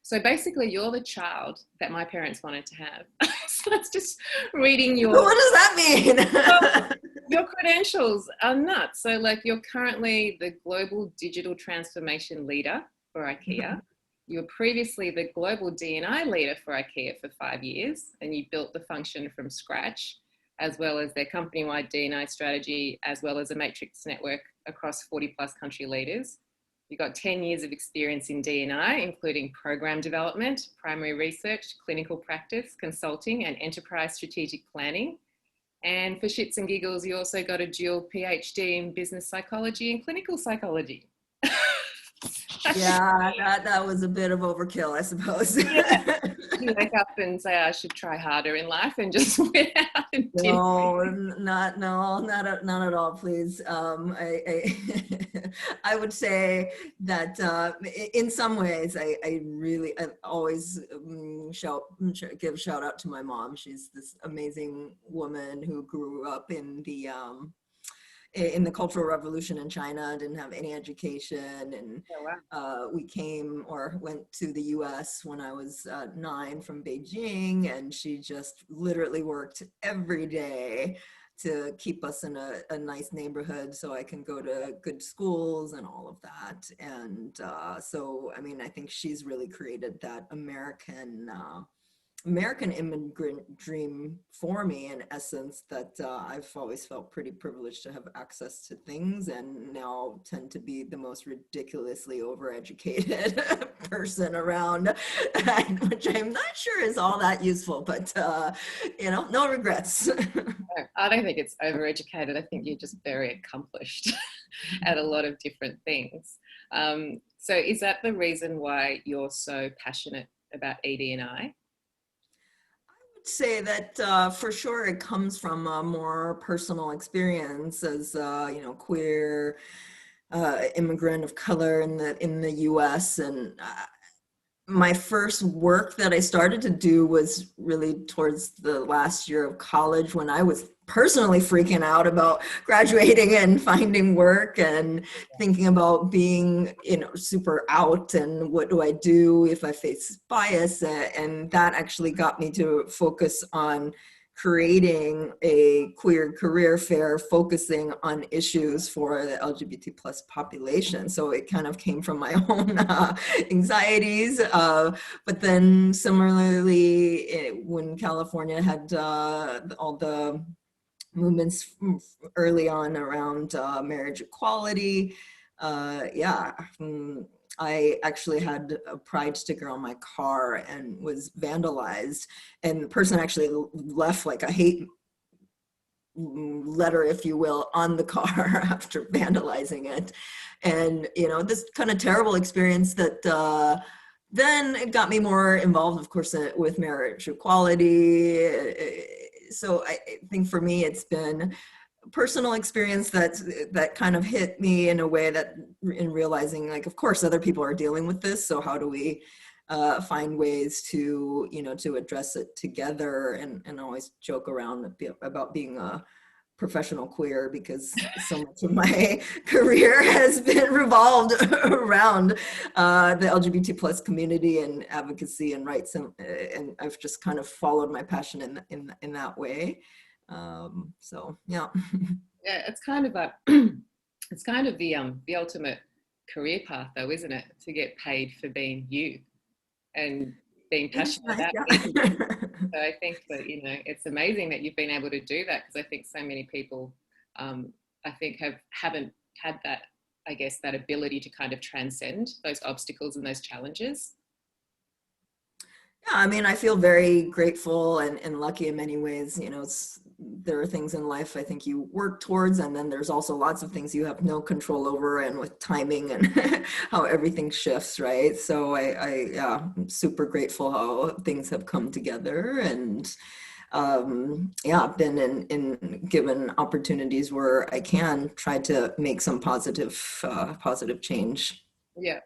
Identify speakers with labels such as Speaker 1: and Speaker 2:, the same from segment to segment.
Speaker 1: So basically, you're the child that my parents wanted to have. So that's just reading
Speaker 2: What
Speaker 1: your
Speaker 2: does that mean?
Speaker 1: your credentials are nuts. So like you're currently the global digital transformation leader for IKEA. You were previously the global D&I leader for IKEA for 5 years, and you built the function from scratch, as well as their company-wide D&I strategy, as well as a matrix network across 40 plus country leaders. You've got 10 years of experience in D&I, including program development, primary research, clinical practice, consulting, and enterprise strategic planning. And for shits and giggles, you also got a dual PhD in business psychology and clinical psychology.
Speaker 2: Yeah, that was a bit of overkill, I suppose.
Speaker 1: Yeah. You wake up and say, I should try harder in life, and just went out and did.
Speaker 2: No, not at all, please. I would say that in some ways, I always give a shout out to my mom. She's this amazing woman who grew up in the Cultural Revolution in China, didn't have any education, and
Speaker 1: Oh, wow.
Speaker 2: we went to the US when I was 9 from Beijing, and she just literally worked every day to keep us in a nice neighborhood so I can go to good schools and all of that. And so, I mean, I think she's really created that American immigrant dream for me, in essence, that I've always felt pretty privileged to have access to things, and now tend to be the most ridiculously overeducated person around, which I'm not sure is all that useful, but no regrets.
Speaker 1: I don't think it's overeducated. I think you're just very accomplished at a lot of different things. So is that the reason why you're so passionate about ED&I?
Speaker 2: Say that for sure it comes from a more personal experience as queer immigrant of color in the US, and my first work that I started to do was really towards the last year of college, when I was personally freaking out about graduating and finding work and thinking about being, super out, and what do I do if I face bias? And that actually got me to focus on creating a queer career fair focusing on issues for the LGBT plus population. So it kind of came from my own anxieties. But then similarly, when California had all the movements early on around marriage equality, I actually had a pride sticker on my car and was vandalized, and the person actually left like a hate letter, if you will, on the car after vandalizing it. And this kind of terrible experience that then it got me more involved, of course, with marriage equality. So I think for me, it's been personal experience that kind of hit me in a way that, in realizing, like, of course other people are dealing with this, so how do we find ways to to address it together, and always joke around about being a professional queer, because so much of my career has been revolved around the LGBT plus community and advocacy and rights, and I've just kind of followed my passion in that way. So yeah.
Speaker 1: Yeah, it's kind of it's kind of the ultimate career path, though, isn't it? To get paid for being you and being passionate about it. So I think that it's amazing that you've been able to do that, because I think so many people I think haven't had that, I guess, that ability to kind of transcend those obstacles and those challenges.
Speaker 2: Yeah, I mean, I feel very grateful and lucky in many ways. There are things in life I think you work towards, and then there's also lots of things you have no control over, and with timing and how everything shifts, right? So I'm super grateful how things have come together, and I've been in given opportunities where I can try to make some positive change.
Speaker 1: Yeah.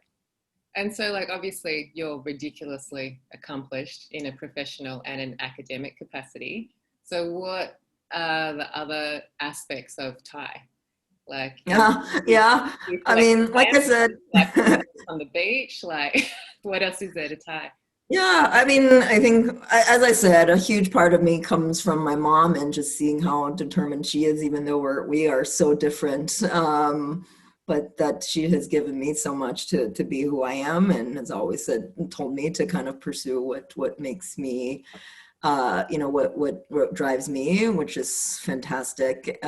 Speaker 1: And so, like, obviously you're ridiculously accomplished in a professional and an academic capacity. So what are the other aspects of Thai? Like,
Speaker 2: yeah. I mean, like I said,
Speaker 1: like on the beach, like. What else is there to tie?
Speaker 2: Yeah, I mean, I think, as I said, a huge part of me comes from my mom and just seeing how determined she is, even though we are so different. But that she has given me so much to be who I am, and has always told me to kind of pursue what makes me, what drives me, which is fantastic.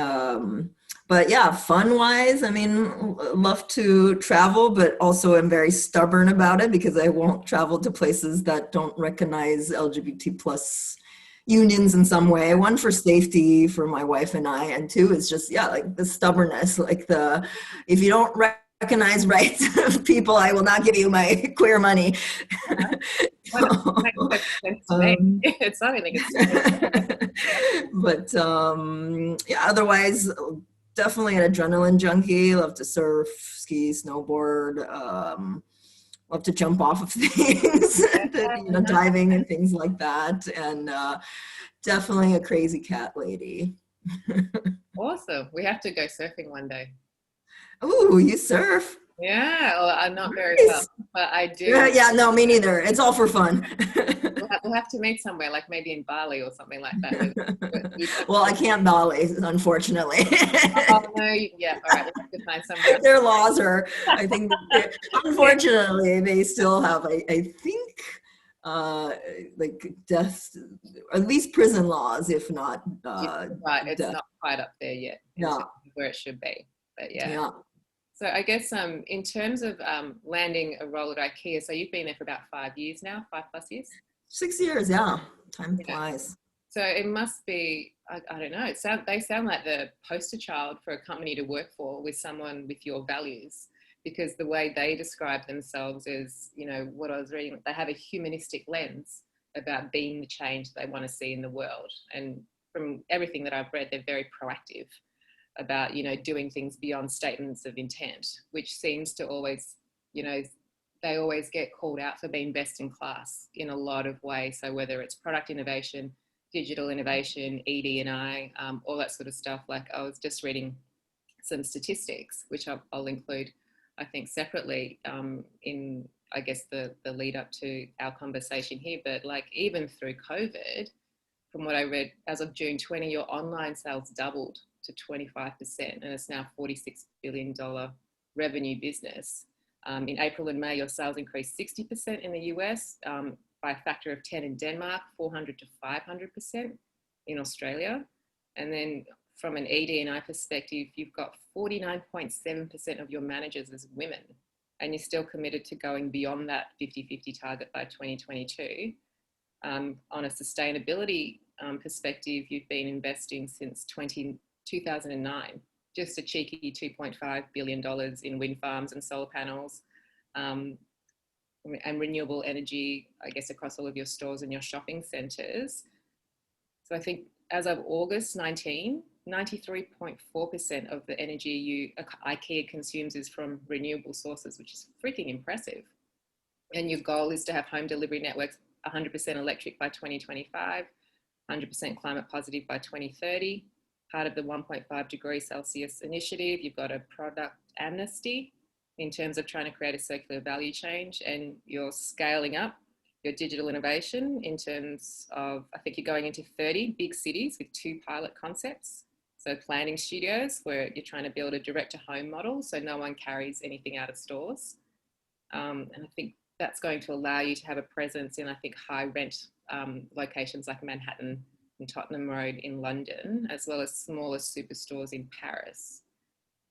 Speaker 2: But yeah, fun wise, I mean, love to travel, but also am very stubborn about it because I won't travel to places that don't recognize LGBT plus unions in some way. One, for safety for my wife and I, and two is just, yeah, like the stubbornness, like if you don't recognize rights of people, I will not give you my queer money.
Speaker 1: Well, makes perfect sense to me. It's not anything.
Speaker 2: But yeah, otherwise, definitely an adrenaline junkie. Love to surf, ski, snowboard. Love to jump off of things, diving and things like that. And definitely a crazy cat lady.
Speaker 1: Awesome. We have to go surfing one day.
Speaker 2: Ooh, you surf?
Speaker 1: Yeah, well, I'm not very
Speaker 2: Nice.
Speaker 1: well, but I do.
Speaker 2: Yeah, no, me neither. It's all for fun.
Speaker 1: We'll have to meet somewhere, like maybe in Bali or something like that.
Speaker 2: Well, I can't Bali, unfortunately.
Speaker 1: Oh, no, yeah, all right, we'll have to find somewhere.
Speaker 2: Their laws are, I think, unfortunately, they still have, I think, like death, at least prison laws, if not
Speaker 1: Right, it's
Speaker 2: death.
Speaker 1: not quite up there yet in
Speaker 2: Yeah.
Speaker 1: terms of where it should be, but yeah.
Speaker 2: Yeah.
Speaker 1: So I guess in terms of landing a role at IKEA, so you've been there for about 5 years now, 5+ years?
Speaker 2: 6 years, yeah. Time
Speaker 1: Yeah.
Speaker 2: flies.
Speaker 1: So it must be, I don't know, they sound like the poster child for a company to work for with someone with your values, because the way they describe themselves is, what I was reading, they have a humanistic lens about being the change they want to see in the world. And from everything that I've read, they're very proactive about, doing things beyond statements of intent, which seems to always, they always get called out for being best in class in a lot of ways. So whether it's product innovation, digital innovation, ED&I, all that sort of stuff. Like I was just reading some statistics, which I'll include, I think, separately in, I guess, the lead up to our conversation here. But like even through COVID, from what I read, as of June 20, your online sales doubled to 25%, and it's now $46 billion revenue business. In April and May, your sales increased 60% in the US, by a factor of 10 in Denmark, 400 to 500% in Australia. And then from an ED&I perspective, you've got 49.7% of your managers as women, and you're still committed to going beyond that 50-50 target by 2022. On a sustainability perspective, you've been investing since 2009, just a cheeky $2.5 billion in wind farms and solar panels, and renewable energy, I guess, across all of your stores and your shopping centres. So I think as of August 19, 93.4% of the energy IKEA consumes is from renewable sources, which is freaking impressive. And your goal is to have home delivery networks 100% electric by 2025, 100% climate positive by 2030. Part of the 1.5 degrees Celsius initiative, you've got a product amnesty in terms of trying to create a circular value change, and you're scaling up your digital innovation in terms of, I think you're going into 30 big cities with 2 pilot concepts. So planning studios, where you're trying to build a direct to home model so no one carries anything out of stores. And I think that's going to allow you to have a presence in, I think, high rent locations like Manhattan and Tottenham Road in London, as well as smaller superstores in Paris.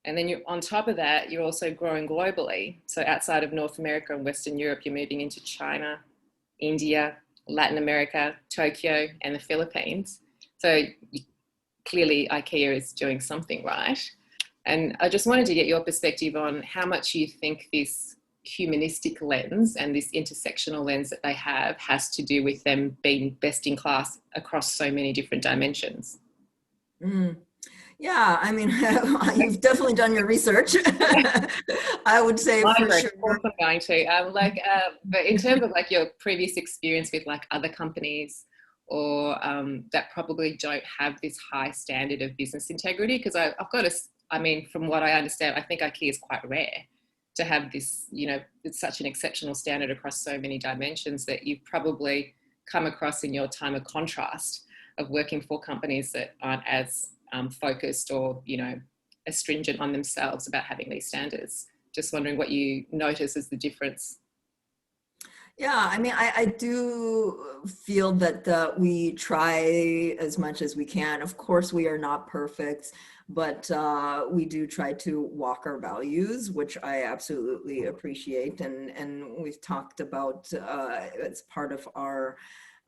Speaker 1: And then on top of that, you're also growing globally. So outside of North America and Western Europe, you're moving into China, India, Latin America, Tokyo, and the Philippines. So clearly IKEA is doing something right. And I just wanted to get your perspective on how much you think this humanistic lens and this intersectional lens that they have has to do with them being best in class across so many different dimensions.
Speaker 2: Yeah, I mean, you've definitely done your research. I would say for sure.
Speaker 1: Of course I'm going to. But in terms of like your previous experience with like other companies or that probably don't have this high standard of business integrity, because I've got to, I mean, from what I understand, I think IKEA is quite rare to have this, it's such an exceptional standard across so many dimensions that you've probably come across in your time of contrast of working for companies that aren't as focused or, as stringent on themselves about having these standards. Just wondering what you notice as the difference.
Speaker 2: Yeah, I mean, I do feel that we try as much as we can. Of course, we are not perfect, but we do try to walk our values, which I absolutely appreciate. And we've talked about as part of our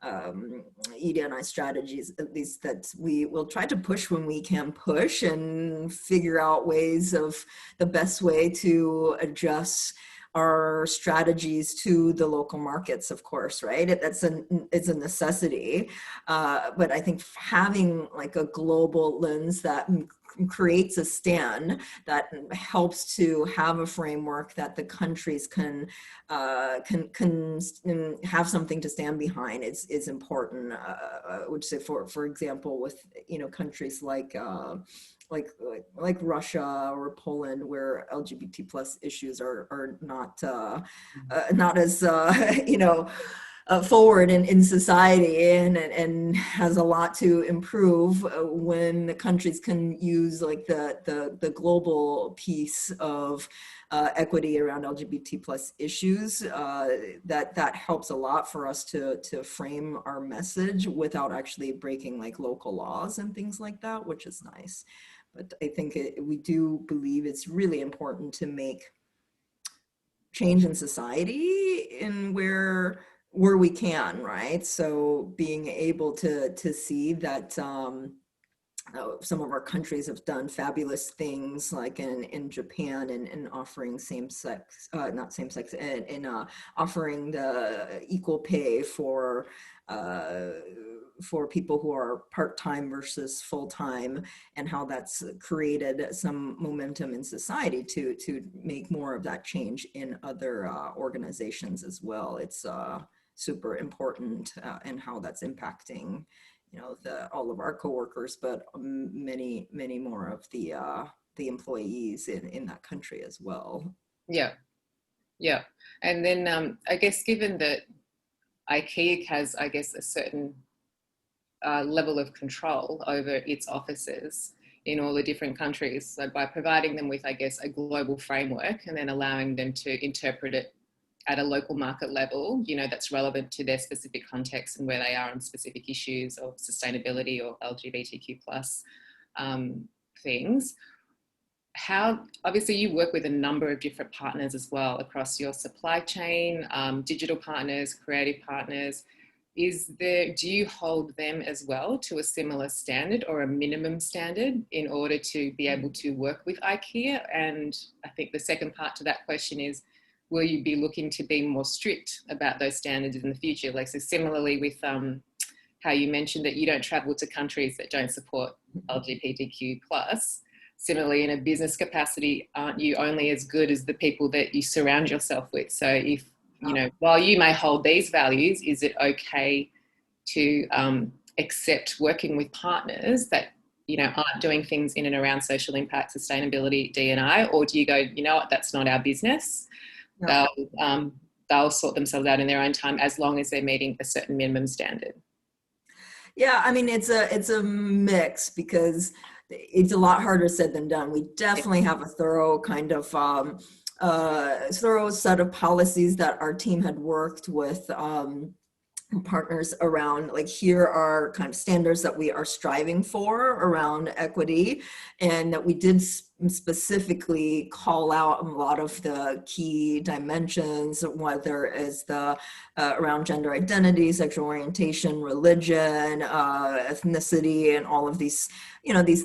Speaker 2: ED&I strategies, at least, that we will try to push when we can push and figure out ways of the best way to adjust our strategies to the local markets, of course, right? It's a necessity. But I think having like a global lens that creates a stand that helps to have a framework that the countries can have something to stand behind is important. I would say, for example, with countries like Russia or Poland, where LGBT plus issues are not as forward in society, and has a lot to improve when the countries can use like the global piece of equity around LGBT plus issues. That helps a lot for us to frame our message without actually breaking like local laws and things like that, which is nice. But I think we do believe it's really important to make change in society in where we can, right? So being able to see that some of our countries have done fabulous things, like in Japan, and offering offering the equal pay for people who are part-time versus full-time, and how that's created some momentum in society to make more of that change in other organizations as well. It's super important, and how that's impacting all of our coworkers, but many more of the employees in that country as well.
Speaker 1: Yeah. And then I guess, given that IKEA has, I guess, a certain level of control over its offices in all the different countries, so by providing them with, I guess, a global framework and then allowing them to interpret it at a local market level, that's relevant to their specific context and where they are on specific issues of sustainability or LGBTQ plus things. How, obviously you work with a number of different partners as well across your supply chain, digital partners, creative partners. Do you hold them as well to a similar standard or a minimum standard in order to be able to work with IKEA? And I think the second part to that question is, will you be looking to be more strict about those standards in the future? Like, so similarly with how you mentioned that you don't travel to countries that don't support LGBTQ plus, similarly in a business capacity, aren't you only as good as the people that you surround yourself with? So if, while you may hold these values, is it okay to accept working with partners that, aren't doing things in and around social impact, sustainability, D&I, or do you go, what, that's not our business? No. They'll sort themselves out in their own time as long as they're meeting a certain minimum standard.
Speaker 2: Yeah, I mean, it's a mix, because it's a lot harder said than done. We definitely have a thorough kind of thorough set of policies that our team had worked with partners around, like, here are kind of standards that we are striving for around equity, and that we did specifically call out a lot of the key dimensions, whether it's the around gender identity, sexual orientation, religion, ethnicity, and all of these,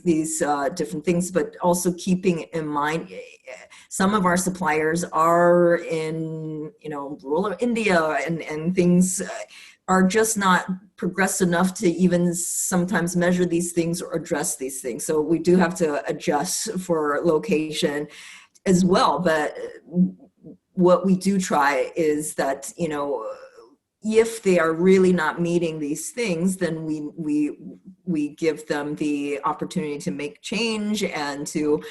Speaker 2: these different things, but also keeping in mind some of our suppliers are in, rural India, and things are just not progressed enough to even sometimes measure these things or address these things. So we do have to adjust for location as well. But what we do try is that, if they are really not meeting these things, then we give them the opportunity to make change and to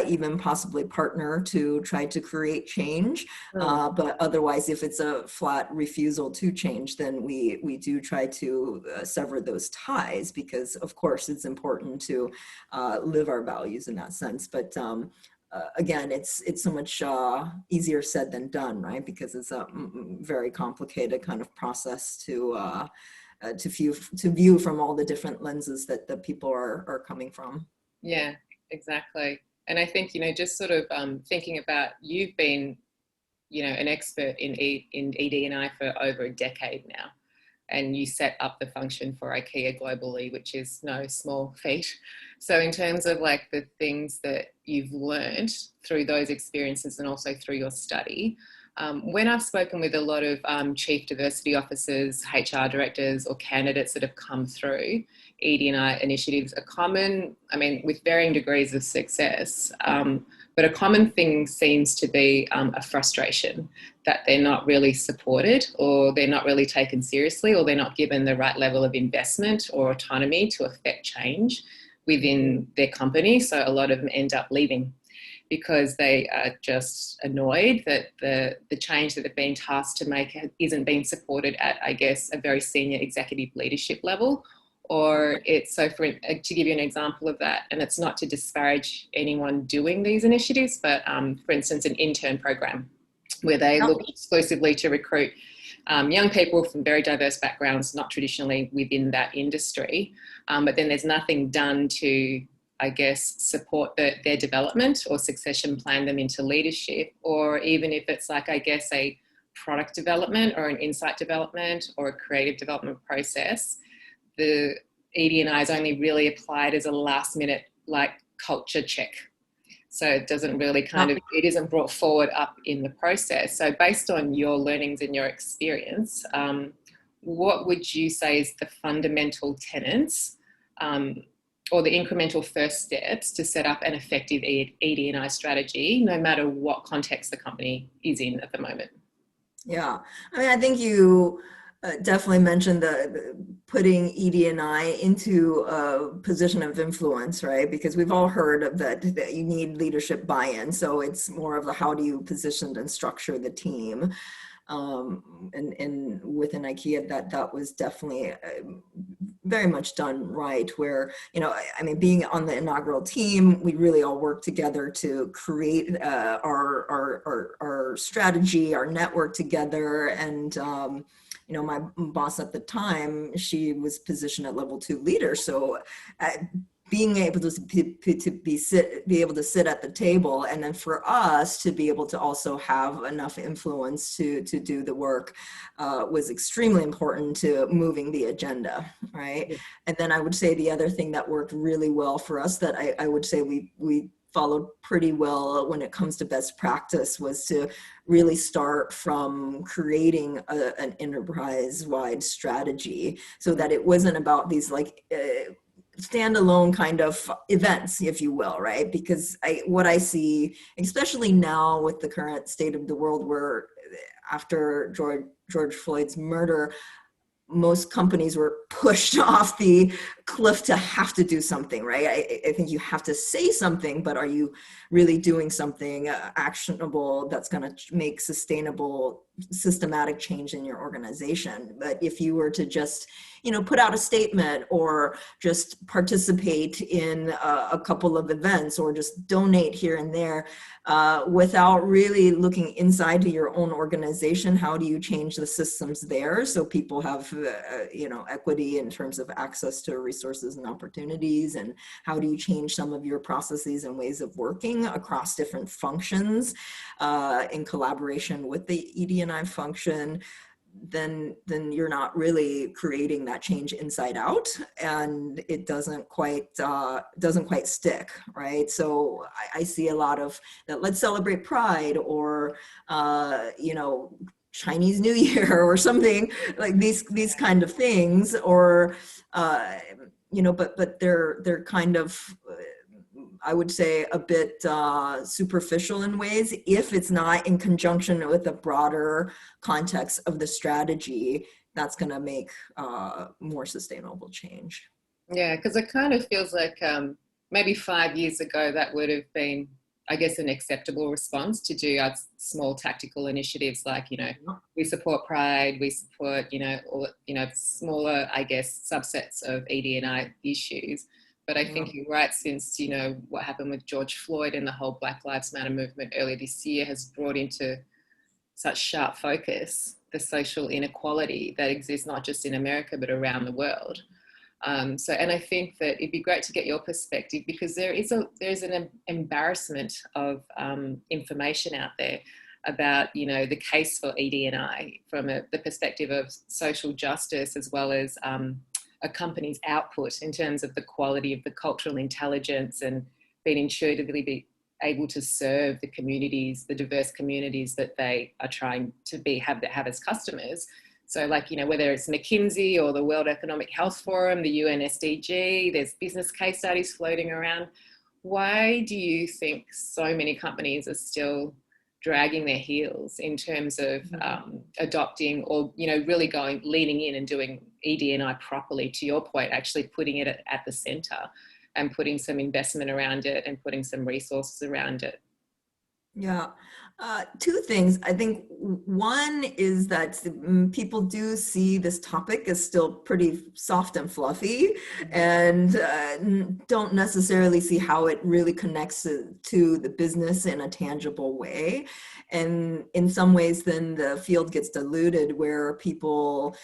Speaker 2: even possibly partner to try to create change. But otherwise, if it's a flat refusal to change, then we do try to sever those ties, because of course it's important to live our values in that sense. But again, it's so much easier said than done, right? Because it's a very complicated kind of process to view from all the different lenses that the people are coming from.
Speaker 1: Yeah, exactly. And I think, just sort of thinking about, you've been, an expert in ED&I for over a decade now, and you set up the function for IKEA globally, which is no small feat. So in terms of like the things that you've learned through those experiences and also through your study, when I've spoken with a lot of chief diversity officers, HR directors, or candidates that have come through ED&I initiatives, a common, with varying degrees of success, but a common thing seems to be a frustration that they're not really supported, or they're not really taken seriously, or they're not given the right level of investment or autonomy to affect change within their company. So a lot of them end up leaving because they are just annoyed that the change that they're being tasked to make isn't being supported at, I guess, a very senior executive leadership level. Or it's, so to give you an example of that, and it's not to disparage anyone doing these initiatives, but for instance, an intern program where they look exclusively to recruit young people from very diverse backgrounds, not traditionally within that industry, but then there's nothing done to, I guess, support their development or succession plan them into leadership, or even if it's like, I guess, a product development or an insight development or a creative development process, the ED&I is only really applied as a last minute like culture check. So it doesn't really it isn't brought forward up in the process. So based on your learnings and your experience, what would you say is the fundamental tenets or the incremental first steps to set up an effective ED&I strategy, no matter what context the company is in at the moment?
Speaker 2: Yeah, I think you definitely mentioned the putting ED&I into a position of influence, right? Because we've all heard of that you need leadership buy-in. So it's more of the how do you position and structure the team. And within IKEA, that was definitely very much done right, where, being on the inaugural team, we really all worked together to create our strategy, our network together. And my boss at the time, she was positioned at level 2 leader. So being able to be able to sit at the table, and then for us to be able to also have enough influence to do the work was extremely important to moving the agenda, right? Yeah. And then I would say the other thing that worked really well for us that I would say we followed pretty well when it comes to best practice was to really start from creating an enterprise-wide strategy, so that it wasn't about these like standalone kind of events, if you will, right? Because what I see, especially now with the current state of the world, where after George Floyd's murder, most companies were pushed off the cliff to have to do something, right? I think you have to say something, but are you really doing something actionable that's going to make sustainable, systematic change in your organization? But if you were to just, put out a statement or just participate in a couple of events or just donate here and there, without really looking inside to your own organization, how do you change the systems there so people have, equity in terms of access to resources and opportunities? And how do you change some of your processes and ways of working across different functions in collaboration with the ED&I function? Then you're not really creating that change inside out, and it doesn't quite stick, right? So I see a lot of that. Let's celebrate Pride, or Chinese New Year, or something like these kind of things, or but they're kind of I would say, a bit superficial in ways if it's not in conjunction with the broader context of the strategy that's going to make more sustainable change.
Speaker 1: Yeah, because it kind of feels like maybe 5 years ago that would have been, I guess, an acceptable response to do our small tactical initiatives like, we support Pride, we support, all, smaller, I guess, subsets of ED&I issues. But I think you're right, since, what happened with George Floyd and the whole Black Lives Matter movement earlier this year has brought into such sharp focus the social inequality that exists not just in America, but around the world. And I think that it'd be great to get your perspective, because there's an embarrassment of information out there about, the case for ED&I from the perspective of social justice, as well as a company's output in terms of the quality of the cultural intelligence and being intuitively be able to serve the communities, the diverse communities that they are trying to have as customers. So like, whether it's McKinsey or the World Economic Health Forum, the UN SDG, there's business case studies floating around. Why do you think so many companies are still dragging their heels in terms of adopting or, really leaning in and doing ED&I properly, to your point, actually putting it at the center and putting some investment around it and putting some resources around it?
Speaker 2: Yeah. Two things. I think one is that people do see this topic as still pretty soft and fluffy, and don't necessarily see how it really connects to the business in a tangible way. And in some ways, then the field gets diluted, where people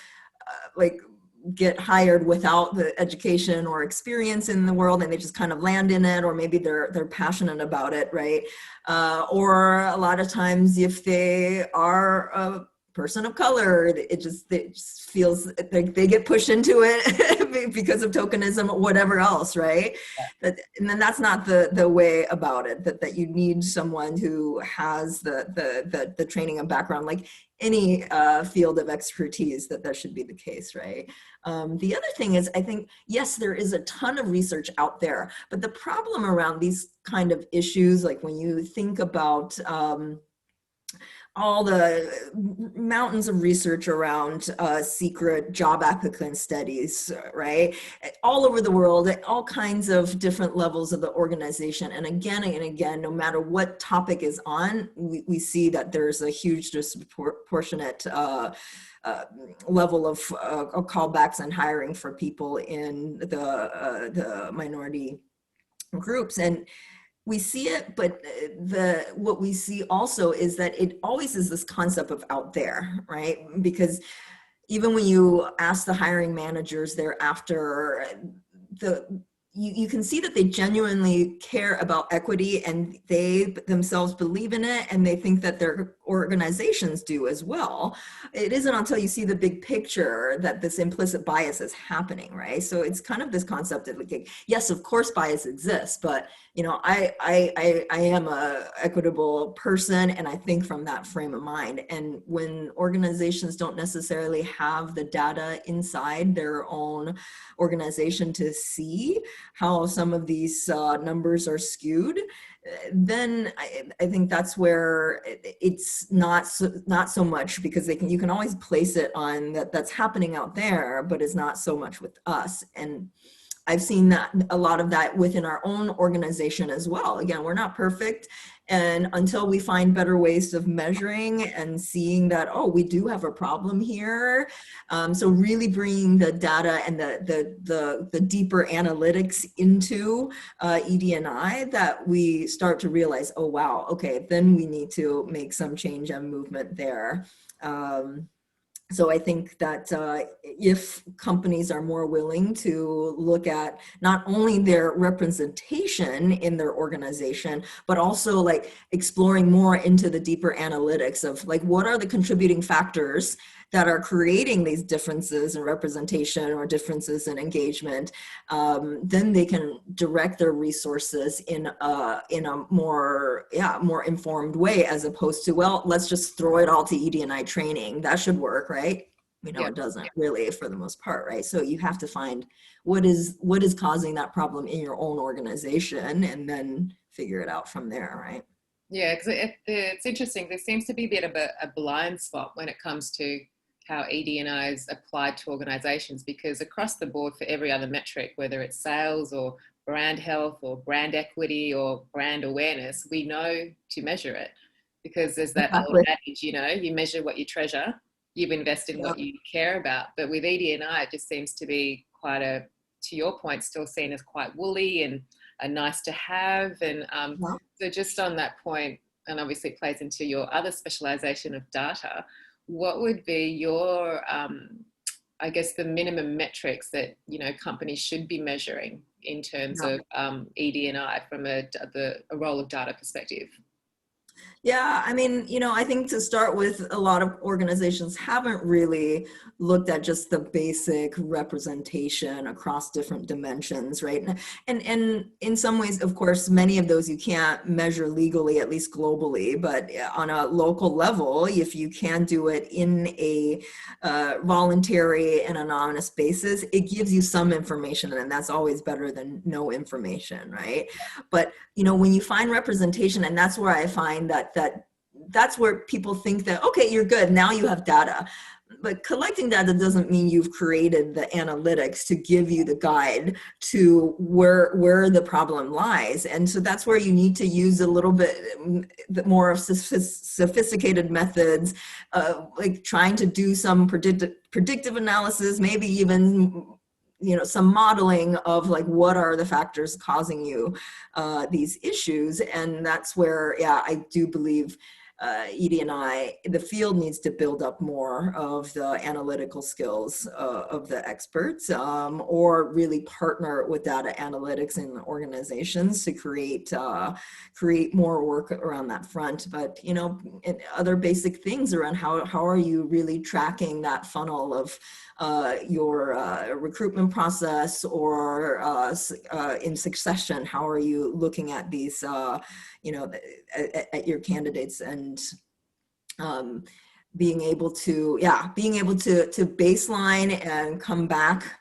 Speaker 2: get hired without the education or experience in the world, and they just kind of land in it, or maybe they're passionate about it, right? Or a lot of times, if they are a person of color, it just feels like they get pushed into it because of tokenism or whatever else, right? And then that's not the way about it. That you need someone who has the training and background, like any field of expertise, that should be the case, right? The other thing is, I think, yes, there is a ton of research out there, but the problem around these kind of issues, like when you think about all the mountains of research around secret job applicant studies, right? All over the world, at all kinds of different levels of the organization. And again, no matter what topic is on, we see that there's a huge disproportionate level of callbacks and hiring for people in the minority groups. And we see it, but what we see also is that it always is this concept of out there, right? Because even when you ask the hiring managers thereafter, you can see that they genuinely care about equity, and they themselves believe in it, and they think that their organizations do as well. It isn't until you see the big picture that this implicit bias is happening, right? So it's kind of this concept of like, yes, of course bias exists, but I am a equitable person, and I think from that frame of mind. And when organizations don't necessarily have the data inside their own organization to see how some of these numbers are skewed, then I think that's where it's not so much, because you can always place it on that's happening out there, but it's not so much with us. And I've seen that a lot of that within our own organization as well. Again, we're not perfect. And until we find better ways of measuring and seeing that, oh, we do have a problem here. So really bringing the data and the deeper analytics into ED&I, that we start to realize, oh, wow, okay, then we need to make some change and movement there. So I think that if companies are more willing to look at not only their representation in their organization, but also like exploring more into the deeper analytics of like, what are the contributing factors that are creating these differences in representation or differences in engagement, then they can direct their resources in a more informed way, as opposed to, well, let's just throw it all to ED&I training. That should work, right?
Speaker 1: Yeah.
Speaker 2: It doesn't really for the most part, right? So you have to find what is causing that problem in your own organization and then figure it out from there, right?
Speaker 1: Yeah, because it's interesting. There seems to be a bit of a blind spot when it comes to how ED&I is applied to organizations, because across the board for every other metric, whether it's sales or brand health or brand equity or brand awareness, we know to measure it, because there's that old
Speaker 2: Exactly.
Speaker 1: adage, you measure what you treasure, you invest in
Speaker 2: Yeah.
Speaker 1: what you care about. But with ED&I, it just seems to be quite to your point, still seen as quite woolly and a nice to have. And
Speaker 2: Yeah.
Speaker 1: so just on that point, and obviously it plays into your other specialization of data, what would be your, I guess, the minimum metrics that, companies should be measuring in terms
Speaker 2: Yeah.
Speaker 1: of ED&I from a role of data perspective?
Speaker 2: Yeah, I mean, I think to start with, a lot of organizations haven't really looked at just the basic representation across different dimensions, right? And in some ways, of course, many of those you can't measure legally, at least globally, but on a local level, if you can do it in a voluntary and anonymous basis, it gives you some information, and that's always better than no information, right? But when you find representation, and that's where I find that's where people think that, okay, you're good, now you have data. But collecting data doesn't mean you've created the analytics to give you the guide to where the problem lies. And so that's where you need to use a little bit more of sophisticated methods, like trying to do some predictive analysis, maybe even some modeling of like what are the factors causing you these issues. And that's where, yeah, I do believe ED&I, the field needs to build up more of the analytical skills of the experts, or really partner with data analytics in organizations to create more work around that front. But and other basic things around how are you really tracking that funnel of your recruitment process, or in succession, how are you looking at these at your candidates, and being able to baseline and come back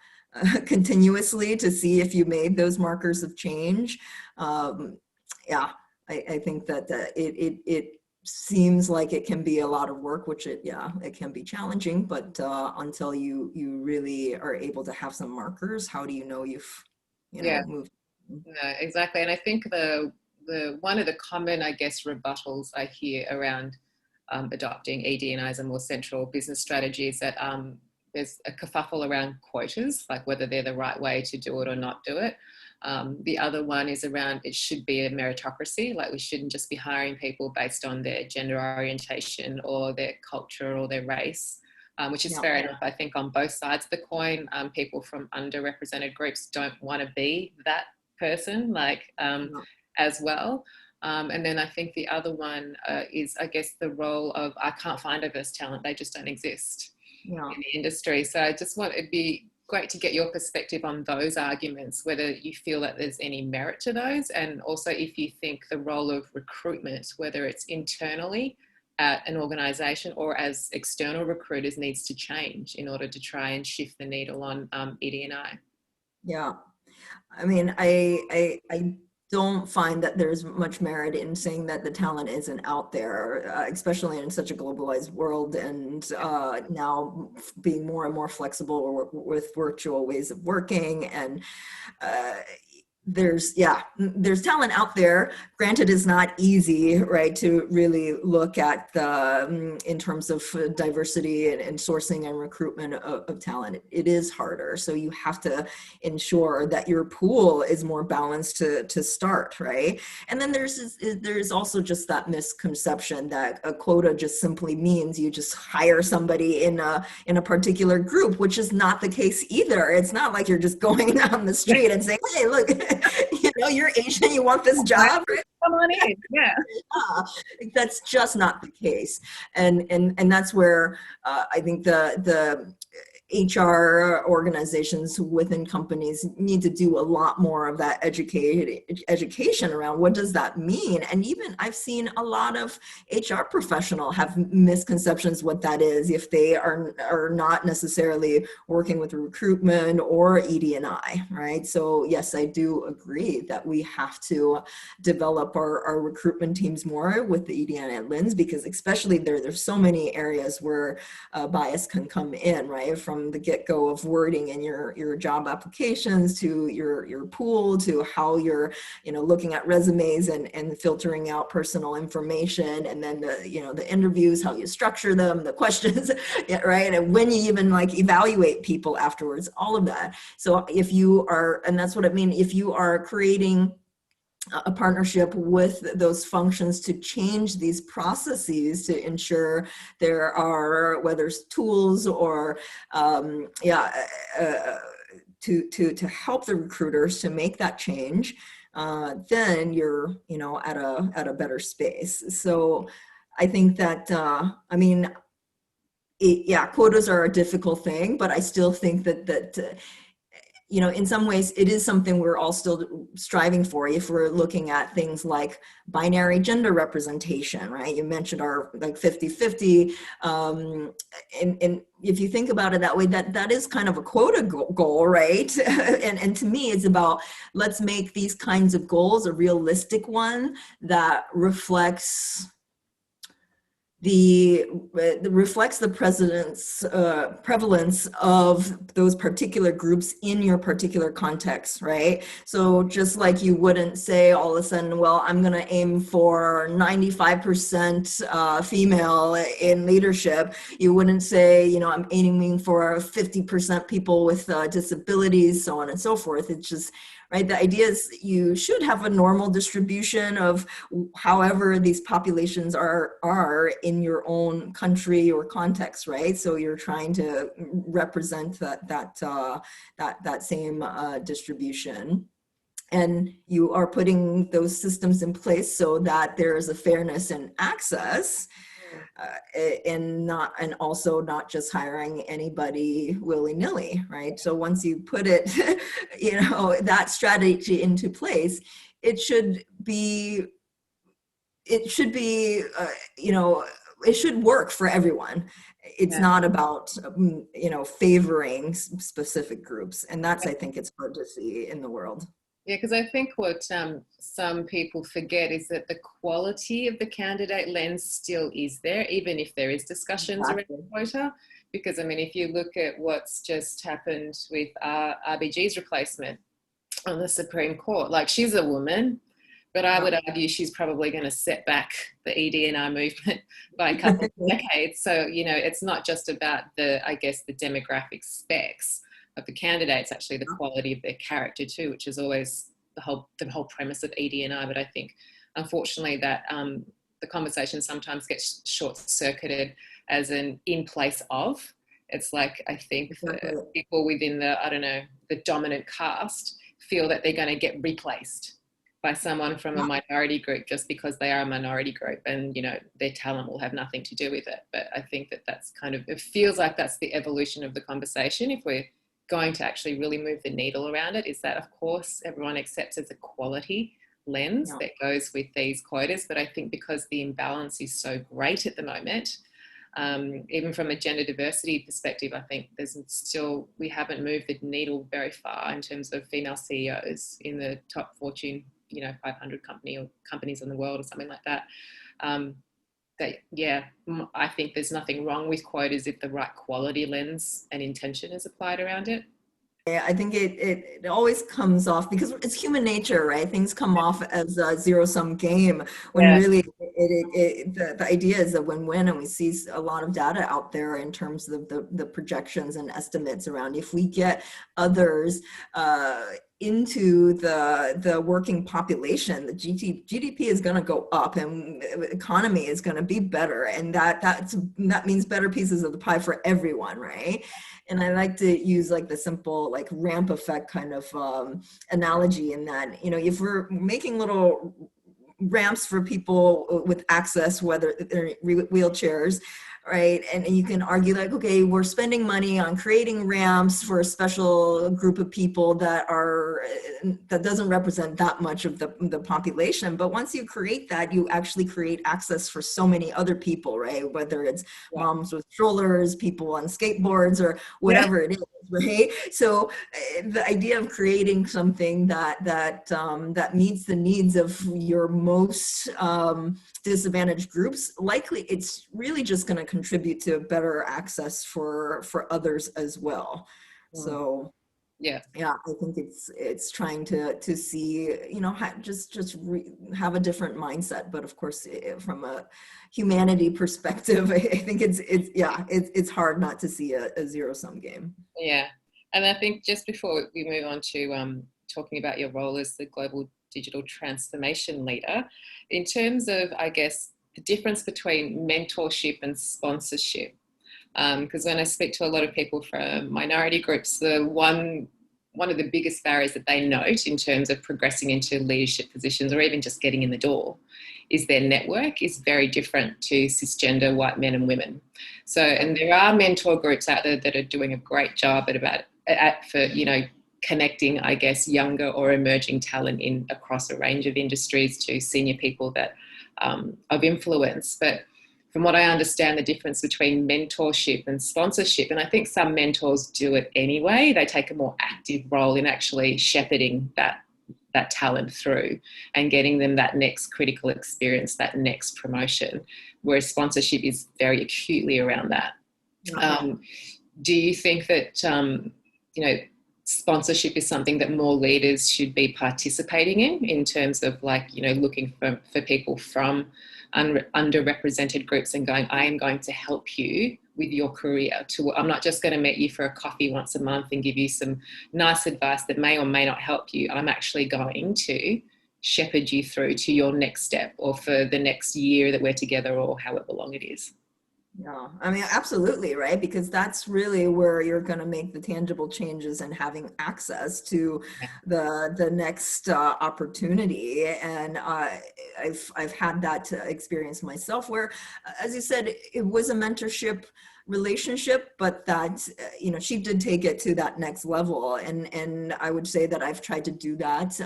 Speaker 2: continuously to see if you made those markers of change. I think that it seems like it can be a lot of work, which it can be challenging, but until you really are able to have some markers, how do you know you've moved?
Speaker 1: No, exactly. And I think the one of the common, I guess, rebuttals I hear around adopting ED&I as a more central business strategy is that there's a kerfuffle around quotas, like whether they're the right way to do it or not do it. The other one is around it should be a meritocracy, like we shouldn't just be hiring people based on their gender orientation or their culture or their race, which is fair enough. I think on both sides of the coin, people from underrepresented groups don't want to be that person, as well. And then I think the other one is, I guess, the role of I can't find diverse talent. They just don't exist in the industry. So I just it'd be great to get your perspective on those arguments, whether you feel that there's any merit to those, and also if you think the role of recruitment, whether it's internally at an organization or as external recruiters, needs to change in order to try and shift the needle on ED&I.
Speaker 2: Yeah. I mean, I don't find that there's much merit in saying that the talent isn't out there, especially in such a globalized world, and now being more and more flexible with virtual ways of working. And there's talent out there. Granted, it's not easy, right, to really look at the in terms of diversity and sourcing and recruitment of talent. It is harder, so you have to ensure that your pool is more balanced to start, right? And then there's also just that misconception that a quota just simply means you just hire somebody in a particular group, which is not the case either. It's not like you're just going down the street and saying, hey, look, you're Asian, you want this job?
Speaker 1: Come on in. Yeah.
Speaker 2: That's just not the case. And that's where I think the HR organizations within companies need to do a lot more of that education around what does that mean. And even I've seen a lot of HR professional have misconceptions what that is if they are not necessarily working with recruitment or ED&I, right? So yes, I do agree that we have to develop our recruitment teams more with the ED&I lens, because especially there's so many areas where bias can come in, right? From the get-go of wording in your job applications to your pool to how you're, looking at resumes and filtering out personal information, and then the interviews, how you structure them, the questions, right? And when you even like evaluate people afterwards, all of that. So if you are, and that's what I mean, if you are creating a partnership with those functions to change these processes to ensure there are, whether it's tools or to help the recruiters to make that change, then you're at a better space. So I think that quotas are a difficult thing, but I still think that in some ways it is something we're all still striving for if we're looking at things like binary gender representation, right? You mentioned our like 50-50. And if you think about it that way, that is kind of a quota goal, right? and to me, it's about, let's make these kinds of goals a realistic one that reflects reflects the president's prevalence of those particular groups in your particular context, right? So just like you wouldn't say all of a sudden, well, I'm going to aim for 95% female in leadership. You wouldn't say, I'm aiming for 50% people with disabilities, so on and so forth. It's just, right? The idea is you should have a normal distribution of however these populations are in your own country or context, right? So you're trying to represent that same distribution. And you are putting those systems in place so that there is a fairness in access, and also not just hiring anybody willy-nilly, right? So once you put it, that strategy into place, it should work for everyone. It's not about, favoring specific groups. And that's, I think it's hard to see in the world.
Speaker 1: Yeah, because I think what some people forget is that the quality of the candidate lens still is there, even if there is discussions around quota. Because, if you look at what's just happened with RBG's replacement on the Supreme Court, like, she's a woman, but I would argue she's probably going to set back the ED&I movement by a couple of decades. So, it's not just about the demographic specs of the candidates, actually the quality of their character too, which is always the whole premise of ED&I. But I think, unfortunately, that the conversation sometimes gets short-circuited as an in place of. It's like, I think people within the dominant caste feel that they're going to get replaced by someone from a minority group just because they are a minority group, and their talent will have nothing to do with it. But I think that's kind of, it feels like that's the evolution of the conversation. If we're going to actually really move the needle around it, is that, of course, everyone accepts as a quality lens that goes with these quotas. But I think because the imbalance is so great at the moment, even from a gender diversity perspective, I think we haven't moved the needle very far in terms of female CEOs in the top Fortune 500 companies in the world or something like that. I think there's nothing wrong with quotas if the right quality lens and intention is applied around it.
Speaker 2: Yeah, I think it always comes off, because it's human nature, right? Things come off as a zero-sum game when really the idea is a win-win, and we see a lot of data out there in terms of the projections and estimates around if we get others into the working population, the GDP is going to go up and the economy is going to be better, and that means better pieces of the pie for everyone, right? And I like to use like the simple like ramp effect kind of analogy in that, if we're making little ramps for people with access, whether they're wheelchairs, right? And you can argue like, okay, we're spending money on creating ramps for a special group of people that doesn't represent that much of the population. But once you create that, you actually create access for so many other people, right? Whether it's
Speaker 1: Yeah.
Speaker 2: moms with strollers, people on skateboards, or
Speaker 1: Yeah.
Speaker 2: whatever it is, right? So the idea of creating something that meets the needs of your most disadvantaged groups, likely it's really just going to contribute to better access for others as well.
Speaker 1: Mm.
Speaker 2: So
Speaker 1: Yeah.
Speaker 2: yeah, I think it's trying to see, have a different mindset. But of course, from a humanity perspective, I think it's hard not to see a zero-sum game.
Speaker 1: Yeah. And I think just before we move on to talking about your role as the global digital transformation leader, in terms of, I guess, the difference between mentorship and sponsorship, because when I speak to a lot of people from minority groups, the one of the biggest barriers that they note in terms of progressing into leadership positions or even just getting in the door is their network is very different to cisgender white men and women. So, and there are mentor groups out there that are doing a great job for connecting, I guess, younger or emerging talent in across a range of industries to senior people that of influence. But from what I understand, the difference between mentorship and sponsorship, and I think some mentors do it anyway, they take a more active role in actually shepherding that talent through and getting them that next critical experience, that next promotion, whereas sponsorship is very acutely around that. Do you think that, sponsorship is something that more leaders should be participating in terms of looking for people from underrepresented groups and going, I am going to help you with your career. I'm not just going to meet you for a coffee once a month and give you some nice advice that may or may not help you. I'm actually going to shepherd you through to your next step or for the next year that we're together or however long it is.
Speaker 2: Yeah, I mean, absolutely, right? Because that's really where you're going to make the tangible changes and having access to the next opportunity. And I've had that experience myself where, as you said, it was a mentorship relationship, but that, she did take it to that next level. And I would say that I've tried to do that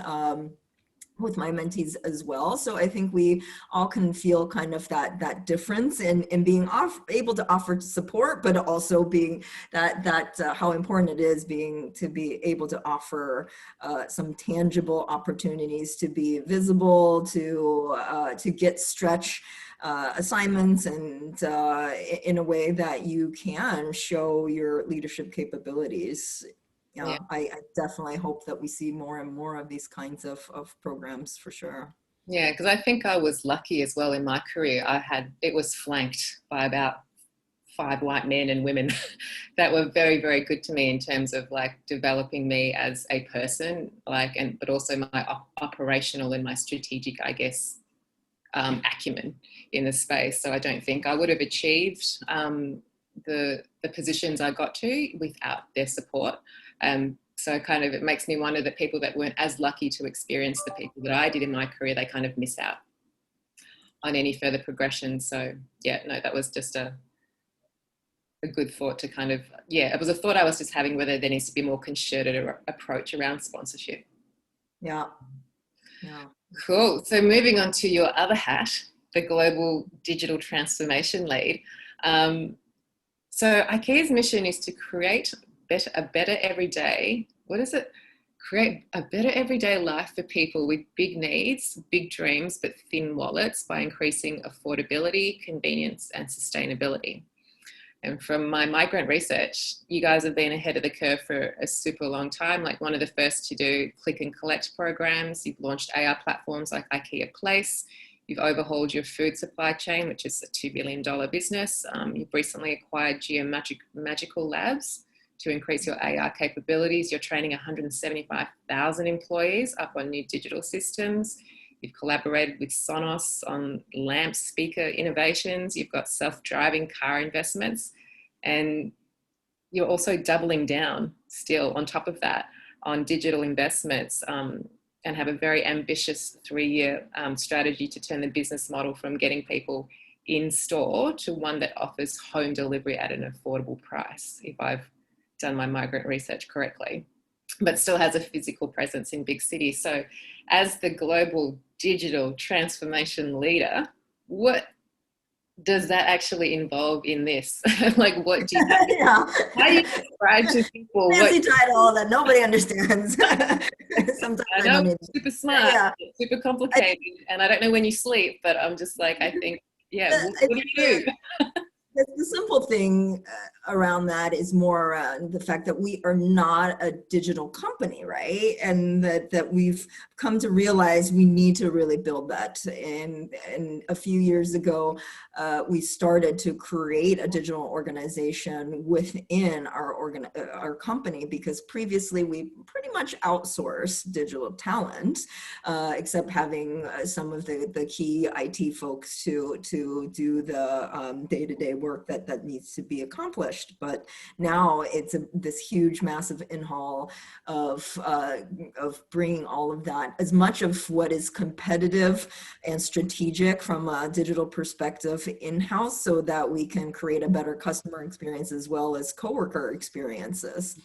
Speaker 2: with my mentees as well. So I think we all can feel kind of that difference in being able to offer support, but also being that how important it is to be able to offer some tangible opportunities to be visible, to get stretch assignments, and in a way that you can show your leadership capabilities. Yeah, I definitely hope that we see more and more of these kinds of programs for sure.
Speaker 1: Yeah, because I think I was lucky as well in my career. It was flanked by about 5 white men and women that were very, very good to me in terms of developing me as a person, but also my operational and my strategic, I guess, acumen in the space. So I don't think I would have achieved the positions I got to without their support. So it makes me wonder that people that weren't as lucky to experience the people that I did in my career, they kind of miss out on any further progression. So yeah, no, that was just a good thought to it was a thought I was just having, whether there needs to be a more concerted approach around sponsorship.
Speaker 2: Yeah.
Speaker 1: Cool. So moving on to your other hat, the Global Digital Transformation Lead. So IKEA's mission is to create a better everyday. What is it? Create a better everyday life for people with big needs, big dreams, but thin wallets by increasing affordability, convenience, and sustainability. And from my migrant research, you guys have been ahead of the curve for a super long time, like one of the first to do click and collect programs. You've launched AR platforms like IKEA Place. You've overhauled your food supply chain, which is a $2 billion business. You've recently acquired Geomagical Labs to increase your AR capabilities. You're training 175,000 employees up on new digital systems. You've collaborated with Sonos on lamp speaker innovations. You've got self-driving car investments. And you're also doubling down still on top of that on digital investments and have a very ambitious 3-year strategy to turn the business model from getting people in store to one that offers home delivery at an affordable price, if I've done my migrant research correctly, but still has a physical presence in big cities. So as the global digital transformation leader, what does that actually involve in this? Like, what do you
Speaker 2: Yeah.
Speaker 1: how do you describe to people
Speaker 2: Fancy
Speaker 1: what
Speaker 2: title that nobody understands. Sometimes
Speaker 1: I
Speaker 2: I
Speaker 1: know,
Speaker 2: don't even.
Speaker 1: super smart,
Speaker 2: Yeah.
Speaker 1: super complicated, and I don't know when you sleep, but I'm just like, I think, yeah, what do you do?
Speaker 2: The simple thing around that is more around the fact that we are not a digital company, right? And that we've come to realize we need to really build that. And a few years ago, we started to create a digital organization within our company, because previously we pretty much outsourced digital talent, except having some of the key IT folks to do the day-to-day work that needs to be accomplished. But now it's this huge, massive in-haul of bringing all of that, as much of what is competitive and strategic from a digital perspective in-house, so that we can create a better customer experience as well as coworker experiences.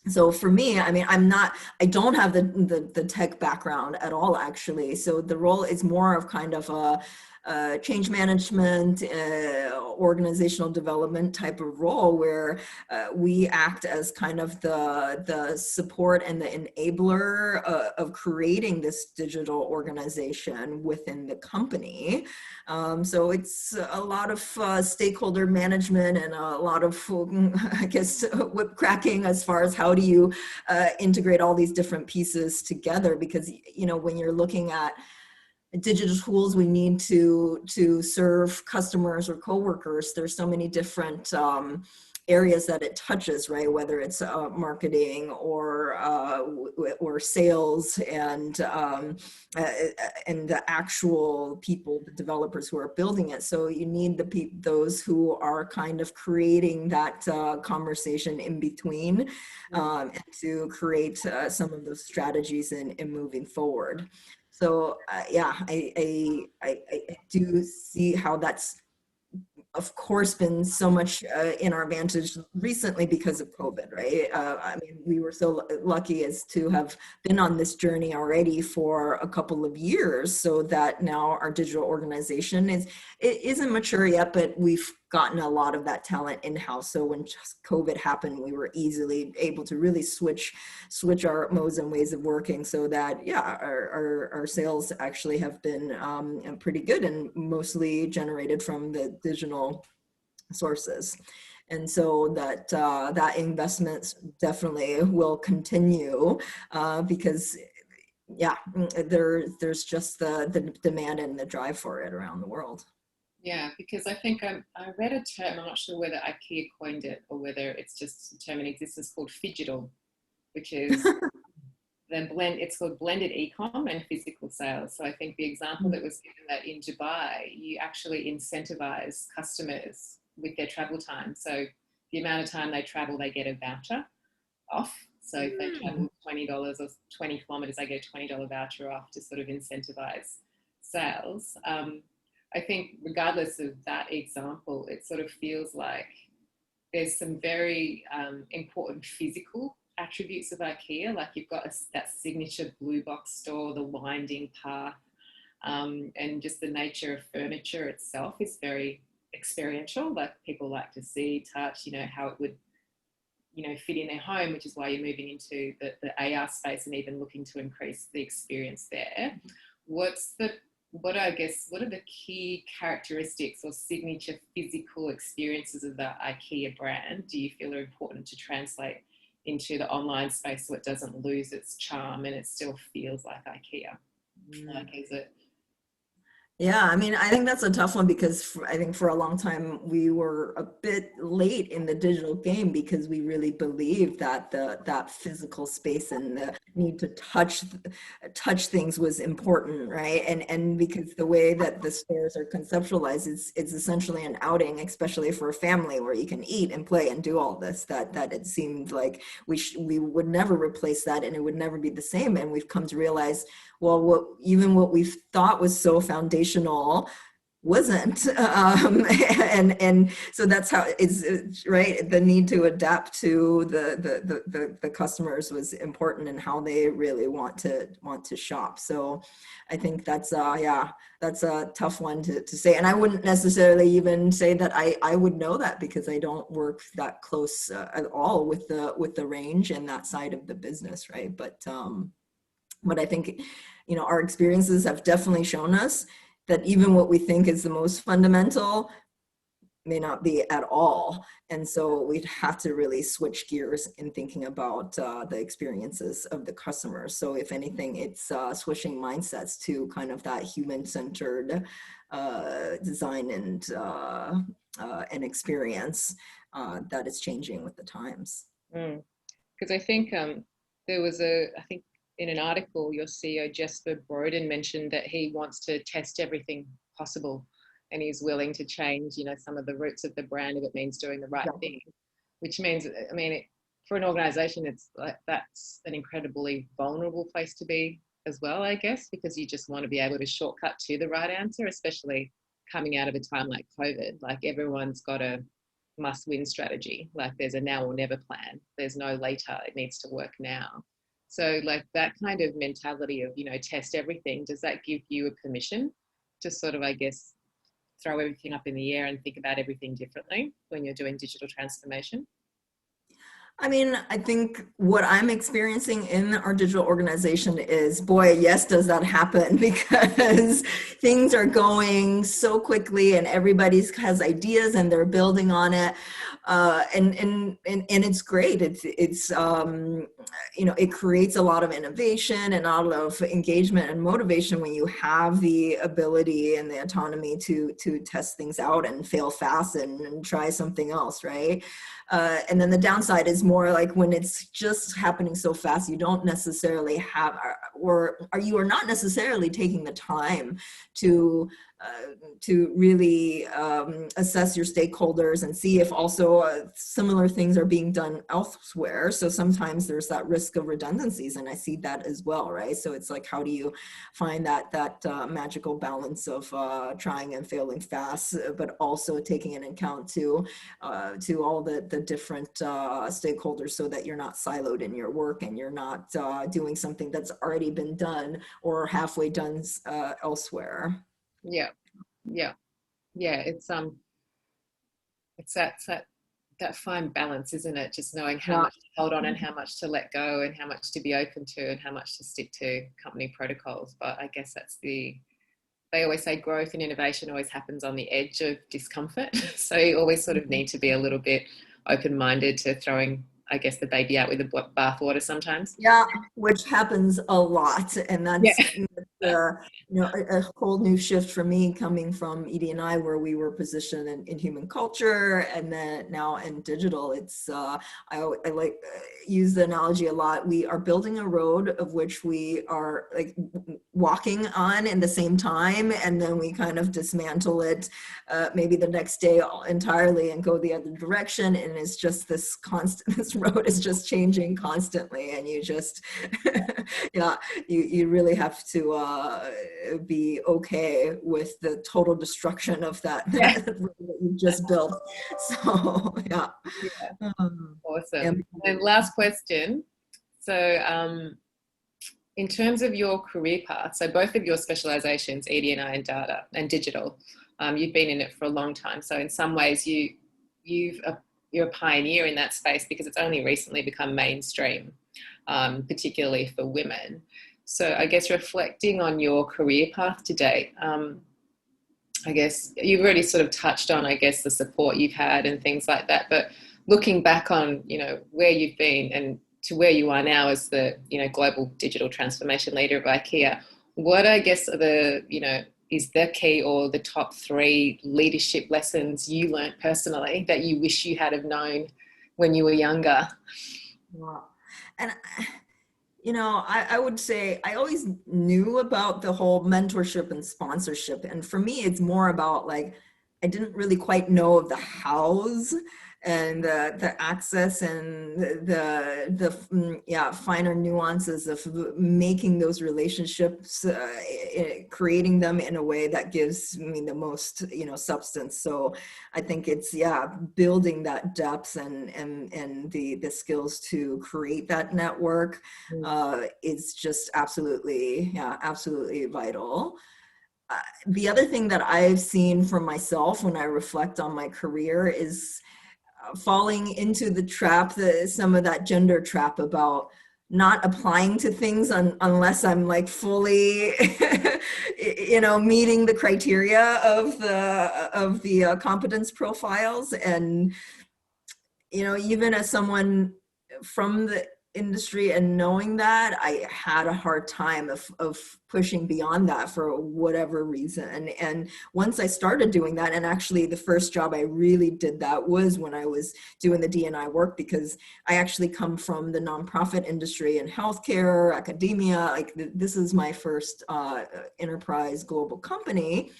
Speaker 2: So for me, I mean, I don't have the tech background at all, actually. So the role is more of kind of a change management, organizational development type of role, where we act as kind of the support and the enabler of creating this digital organization within the company. So it's a lot of stakeholder management and a lot of, I guess, whip cracking as far as how do you integrate all these different pieces together, because, you know, when you're looking at digital tools we need to serve customers or coworkers, there's so many different areas that it touches, right? Whether it's marketing or sales and the actual people, the developers who are building it. So you need those who are kind of creating that conversation in between, and to create some of those strategies in moving forward. So yeah, I do see how that's, of course, been so much in our advantage recently because of COVID, right? I mean, we were so lucky as to have been on this journey already for a couple of years, so that now our digital organization it isn't mature yet, but we've gotten a lot of that talent in-house. So when COVID happened, we were easily able to really switch our modes and ways of working, so that, yeah, our sales actually have been pretty good and mostly generated from the digital sources. And so that investment definitely will continue, because yeah, there's just the demand and the drive for it around the world.
Speaker 1: Yeah, because I think I read a term, I'm not sure whether IKEA coined it or whether it's just a term in existence, called phygital, which is it's called blended e-com and physical sales. So I think the example that was given, that in Dubai, you actually incentivize customers with their travel time. So the amount of time they travel, they get a voucher off. So if they travel $20 or 20 kilometers, they get a $20 voucher off to sort of incentivize sales. I think regardless of that example, it sort of feels like there's some very important physical attributes of IKEA. Like you've got that signature blue box store, the winding path, and just the nature of furniture itself is very experiential. Like people like to see, touch, you know, how it would, you know, fit in their home, which is why you're moving into the AR space and even looking to increase the experience there. What are the key characteristics or signature physical experiences of the IKEA brand do you feel are important to translate into the online space, so it doesn't lose its charm and it still feels like IKEA? Like, is it?
Speaker 2: Yeah, I mean, I think that's a tough one, because I think for a long time we were a bit late in the digital game, because we really believed that that physical space and the need to touch things was important, right? And because the way that the stores are conceptualized, it's essentially an outing, especially for a family, where you can eat and play and do all this. That it seemed like we would never replace that, and it would never be the same. And we've come to realize, well, what we thought was so foundational wasn't. And so that's how it's right. The need to adapt to the customers was important, and how they really want to shop. So I think that's that's a tough one to say. And I wouldn't necessarily even say that I would know that, because I don't work that close at all with the range and that side of the business, right? But I think, our experiences have definitely shown us that even what we think is the most fundamental may not be at all. And so we'd have to really switch gears in thinking about the experiences of the customers. So if anything, it's switching mindsets to kind of that human-centered design and experience that is changing with the times.
Speaker 1: Because I think there was I think in an article, your CEO, Jesper Broden, mentioned that he wants to test everything possible, and he's willing to change, some of the roots of the brand if it means doing the right thing, which means, for an organization, it's like, that's an incredibly vulnerable place to be as well, I guess, because you just want to be able to shortcut to the right answer, especially coming out of a time like COVID. Like, everyone's got a must-win strategy. Like, there's a now or never plan. There's no later. It needs to work now. So like that kind of mentality of, test everything, does that give you a permission to sort of, I guess, throw everything up in the air and think about everything differently when you're doing digital transformation?
Speaker 2: I think what I'm experiencing in our digital organization is, boy, yes, does that happen, because things are going so quickly and everybody has ideas and they're building on it. And it's great. It's it creates a lot of innovation and a lot of engagement and motivation when you have the ability and the autonomy to test things out and fail fast and try something else, right? And then the downside is more like when it's just happening so fast, you don't necessarily have, or you are not necessarily taking the time to really assess your stakeholders and see if also similar things are being done elsewhere. So sometimes there's that risk of redundancies, and I see that as well, right? So it's like, how do you find that magical balance of trying and failing fast, but also taking into account to all the different stakeholders, so that you're not siloed in your work and you're not doing something that's already been done or halfway done elsewhere.
Speaker 1: Yeah. It's that fine balance, isn't it? Just knowing how much to hold on and how much to let go and how much to be open to and how much to stick to company protocols. But I guess they always say growth and innovation always happens on the edge of discomfort. So you always sort of need to be a little bit open-minded to throwing, I guess, the baby out with the bathwater sometimes.
Speaker 2: Yeah, which happens a lot. And that's a whole new shift for me, coming from ED&I, where we were positioned in human culture, and then now in digital. It's I like use the analogy a lot. We are building a road of which we are like walking on in the same time, and then we kind of dismantle it maybe the next day entirely and go the other direction. And it's just this road is just changing constantly, and you just you really have to be okay with the total destruction of that road that you just built. So
Speaker 1: Awesome. And last question, so in terms of your career path, so both of your specializations, ED&I and data and digital, you've been in it for a long time. So in some ways you're a pioneer in that space, because it's only recently become mainstream, particularly for women. So I guess reflecting on your career path to date, I guess you've already sort of touched on, I guess, the support you've had and things like that. But looking back on, where you've been and to where you are now as the, global digital transformation leader of IKEA, what I guess are the, is the key or the top 3 leadership lessons you learned personally that you wish you had have known when you were younger?
Speaker 2: Wow. And I would say I always knew about the whole mentorship and sponsorship. And for me, it's more about like, I didn't really quite know of the hows and the access and the finer nuances of making those relationships, creating them in a way that gives me the most, substance. So I think it's, building that depth and the skills to create that network is just absolutely vital. The other thing that I've seen for myself when I reflect on my career is falling into the trap, some of that gender trap about not applying to things unless I'm like fully, meeting the criteria of the competence profiles. And, even as someone from the industry and knowing that, I had a hard time of pushing beyond that for whatever reason. And once I started doing that, and actually the first job I really did that was when I was doing the D&I work, because I actually come from the nonprofit industry and healthcare, academia, like this is my first enterprise global company.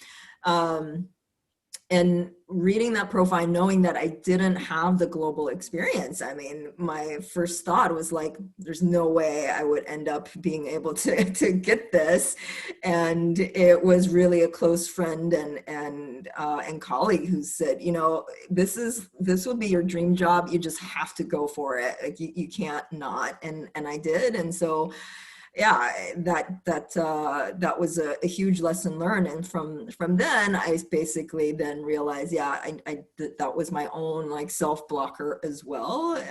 Speaker 2: And reading that profile, knowing that I didn't have the global experience, I mean, my first thought was like, there's no way I would end up being able to get this. And it was really a close friend and colleague who said, this will be your dream job. You just have to go for it. Like you can't not. And I did. And so that was a huge lesson learned. And from then, I basically then realized, that was my own like self blocker as well.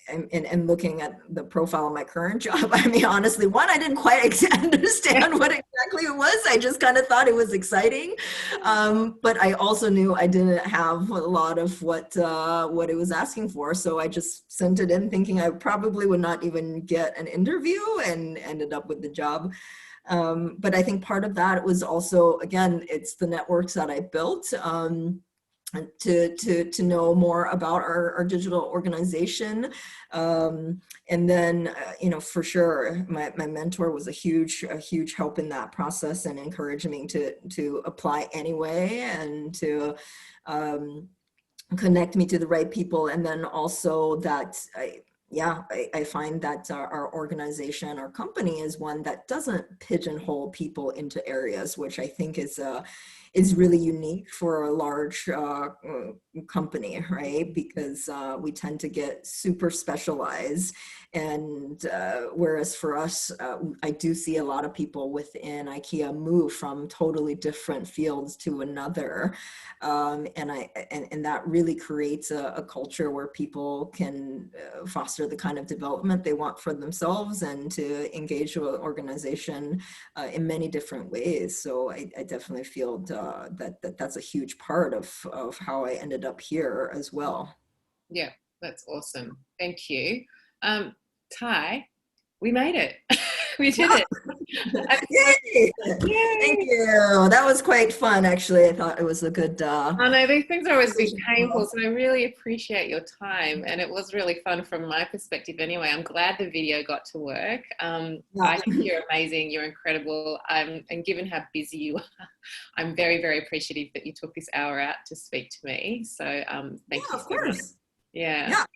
Speaker 2: And looking at the profile of my current job, I mean, honestly, I didn't quite understand what exactly it was. I just kind of thought it was exciting. But I also knew I didn't have a lot of what it was asking for. So I just sent it in thinking I probably would not even get an interview, and ended up with the job. But I think part of that was also, again, it's the networks that I built. To know more about our digital organization. And then, for sure, my mentor was a huge help in that process, and encouraged me to apply anyway, and to connect me to the right people. And then also that I find that our organization, our company, is one that doesn't pigeonhole people into areas, which I think is really unique for a large company, right? Because we tend to get super specialized. And whereas for us, I do see a lot of people within IKEA move from totally different fields to another. And that really creates a culture where people can foster the kind of development they want for themselves, and to engage with an organization in many different ways. So I definitely feel that's a huge part of how I ended up here as well.
Speaker 1: Yeah, that's awesome. Thank you. Ty, we made it. We did it.
Speaker 2: Yay! Thank you. That was quite fun, actually. I thought it was a good...
Speaker 1: I know these things are always been painful, so I really appreciate your time. And it was really fun from my perspective anyway. I'm glad the video got to work. I think you're amazing. You're incredible. And given how busy you are, I'm very, very appreciative that you took this hour out to speak to me. So thank you.
Speaker 2: Of course.
Speaker 1: Much.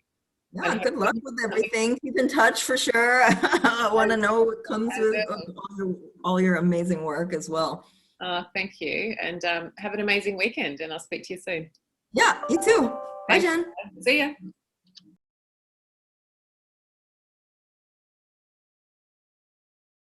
Speaker 1: Yeah,
Speaker 2: good luck with everything. Keep in touch for sure. I want to know what comes with all your amazing work as well.
Speaker 1: Thank you. And have an amazing weekend, and I'll speak to you soon.
Speaker 2: Yeah, you too. Bye, Jen.
Speaker 1: See ya.